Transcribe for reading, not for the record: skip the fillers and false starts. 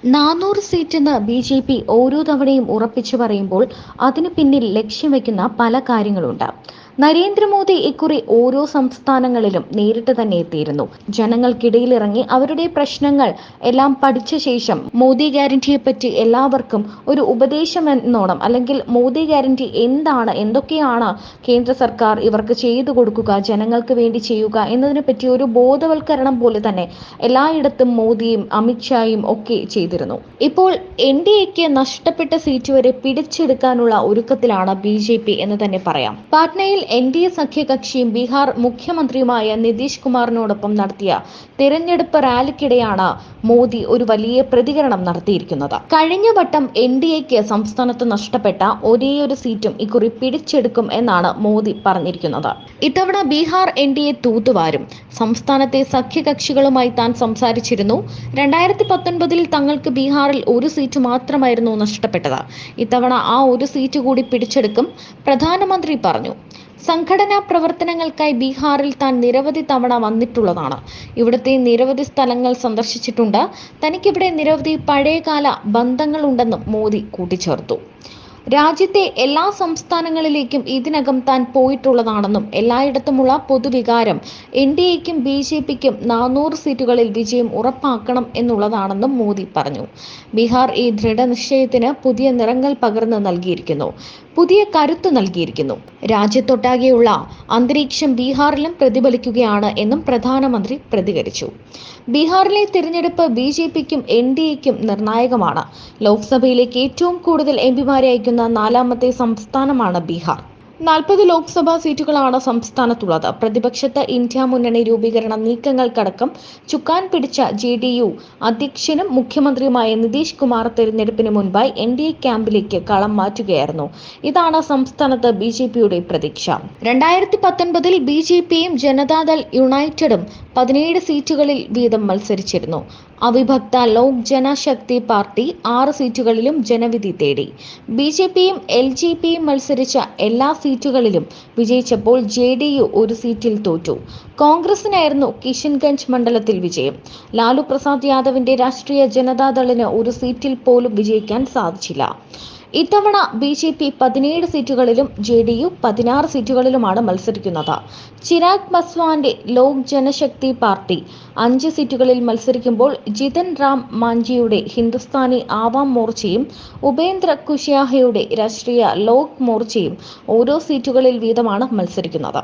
400 സീറ്റെന്ന് BJP. ഓരോ തവണയും ഉറപ്പിച്ചു പറയുമ്പോൾ അതിനു പിന്നിൽ ലക്ഷ്യം വെക്കുന്ന പല കാര്യങ്ങളുണ്ട്. നരേന്ദ്രമോദി ഇക്കുറി ഓരോ സംസ്ഥാനങ്ങളിലും നേരിട്ട് തന്നെ എത്തിയിരുന്നു. ജനങ്ങൾക്കിടയിലിറങ്ങി അവരുടെ പ്രശ്നങ്ങൾ എല്ലാം പഠിച്ച ശേഷം മോദി ഗ്യാരണ്ടിയെപ്പറ്റി എല്ലാവർക്കും ഒരു ഉപദേശം എന്നോണം, അല്ലെങ്കിൽ മോദി ഗ്യാരണ്ടി എന്താണ്, എന്തൊക്കെയാണ് കേന്ദ്ര സർക്കാർ ഇവർക്ക് ചെയ്തു കൊടുക്കുക, ജനങ്ങൾക്ക് വേണ്ടി ചെയ്യുക എന്നതിനെ പറ്റി ഒരു ബോധവൽക്കരണം പോലെ തന്നെ എല്ലായിടത്തും മോദിയും അമിത്ഷായും ഒക്കെ ചെയ്തിരുന്നു. ഇപ്പോൾ എൻ.ഡി.എക്ക് നഷ്ടപ്പെട്ട സീറ്റ് വരെ പിടിച്ചെടുക്കാനുള്ള ഒരുക്കത്തിലാണ് ബി.ജെ.പി. എന്ന് തന്നെ പറയാം. പാട്നയിൽ എൻ.ഡി.എ സഖ്യകക്ഷിയും ബീഹാർ മുഖ്യമന്ത്രിയുമായ നിതീഷ് കുമാറിനോടൊപ്പം നടത്തിയ തിരഞ്ഞെടുപ്പ് റാലിക്കിടെയാണ് മോദി ഒരു വലിയ പ്രതികരണം നടത്തിയിരിക്കുന്നത്. കഴിഞ്ഞ വട്ടം എൻ.ഡി.എക്ക് സംസ്ഥാനത്ത് നഷ്ടപ്പെട്ട ഒരേയൊരു സീറ്റും ഇക്കുറി പിടിച്ചെടുക്കും എന്നാണ് മോദി പറഞ്ഞിരിക്കുന്നത്. ഇത്തവണ ബീഹാർ എൻ.ഡി.എ തൂത്തുവാരും. സംസ്ഥാനത്തെ സഖ്യകക്ഷികളുമായി താൻ സംസാരിച്ചിരുന്നു. 2019 തങ്ങൾക്ക് ബീഹാറിൽ ഒരു സീറ്റ് മാത്രമായിരുന്നു നഷ്ടപ്പെട്ടത്. ഇത്തവണ ആ ഒരു സീറ്റ് കൂടി പിടിച്ചെടുക്കും, പ്രധാനമന്ത്രി പറഞ്ഞു. സംഘടനാ പ്രവർത്തനങ്ങൾക്കായി ബീഹാറിൽ താൻ നിരവധി തവണ വന്നിട്ടുള്ളതാണ്. ഇവിടുത്തെ നിരവധി സ്ഥലങ്ങൾ സന്ദർശിച്ചിട്ടുണ്ട്. തനിക്കിവിടെ നിരവധി പഴയകാല ബന്ധങ്ങളുണ്ടെന്നും മോദി കൂട്ടിച്ചേർത്തു. രാജ്യത്തെ എല്ലാ സംസ്ഥാനങ്ങളിലേക്കും ഇതിനകം താൻ പോയിട്ടുള്ളതാണെന്നും എല്ലായിടത്തുമുള്ള പൊതുവികാരം എൻ.ഡി.എക്കും ബി.ജെ.പിക്കും 400 സീറ്റുകളിൽ വിജയം ഉറപ്പാക്കണം എന്നുള്ളതാണെന്നും മോദി പറഞ്ഞു. ബീഹാർ ഈ ദൃഢനിശ്ചയത്തിന് പുതിയ നിറങ്ങൾ പകർന്നു നൽകിയിരിക്കുന്നു, പുതിയ കരുത്ത് നൽകിയിരിക്കുന്നു. രാജ്യത്തൊട്ടാകെയുള്ള അന്തരീക്ഷം ബീഹാറിലും പ്രതിഫലിക്കുകയാണ് എന്നും പ്രധാനമന്ത്രി പ്രതികരിച്ചു. ബീഹാറിലെ തിരഞ്ഞെടുപ്പ് ബി.ജെ.പിക്കും എൻ.ഡി.എക്കും നിർണായകമാണ്. ലോക്സഭയിലേക്ക് ഏറ്റവും കൂടുതൽ എംപിമാരെ അയക്കുന്ന 4ാമത്തെ സംസ്ഥാനമാണ് ബീഹാർ. 40 ലോക്സഭാ സീറ്റുകളാണ് സംസ്ഥാനത്തുള്ളത്. പ്രതിപക്ഷത്ത് ഇന്ത്യ മുന്നണി രൂപീകരണ നീക്കങ്ങൾക്കടക്കം ചുക്കാൻ പിടിച്ച ജെ.ഡി.യു അധ്യക്ഷനും മുഖ്യമന്ത്രിയുമായ നിതീഷ് കുമാർ തെരഞ്ഞെടുപ്പിന് മുൻപായി എൻ.ഡി.എ ക്യാമ്പിലേക്ക് കളം മാറ്റുകയായിരുന്നു. ഇതാണ് സംസ്ഥാനത്ത് ബി.ജെ.പിയുടെ പ്രതീക്ഷ. 2019 ബി.ജെ.പിയും ജനതാദൾ യുണൈറ്റഡും 17 സീറ്റുകളിൽ വീതം മത്സരിച്ചിരുന്നു. അവിഭക്ത ലോക് ജനശക്തി പാർട്ടി 6 സീറ്റുകളിലും ജനവിധി തേടി. ബി.ജെ.പിയും എൽ.ജെ.പിയും മത്സരിച്ച എല്ലാ സീറ്റുകളിലും വിജയിച്ചപ്പോൾ ജെ.ഡി.യു ഒരു സീറ്റിൽ തോറ്റു. കോൺഗ്രസിനായിരുന്നു കിഷൻഗഞ്ച് മണ്ഡലത്തിൽ വിജയം. ലാലു പ്രസാദ് യാദവിന്റെ രാഷ്ട്രീയ ജനതാദളിന് ഒരു സീറ്റിൽ പോലും വിജയിക്കാൻ സാധിച്ചില്ല. ഇത്തവണ ബി.ജെ.പി 17 സീറ്റുകളിലും ജെ.ഡി.യു 16 സീറ്റുകളിലുമാണ് മത്സരിക്കുന്നത്. ചിരാഗ് പസ്വാന്റെ ലോക് ജനശക്തി പാർട്ടി 5 സീറ്റുകളിൽ മത്സരിക്കുമ്പോൾ ജിതൻ റാം മാഞ്ചിയുടെ ഹിന്ദുസ്ഥാനി ആവാം മോർച്ചയും ഉപേന്ദ്ര കുശ്വാഹയുടെ രാഷ്ട്രീയ ലോക് മോർച്ചയും ഓരോ സീറ്റുകളിൽ വീതമാണ് മത്സരിക്കുന്നത്.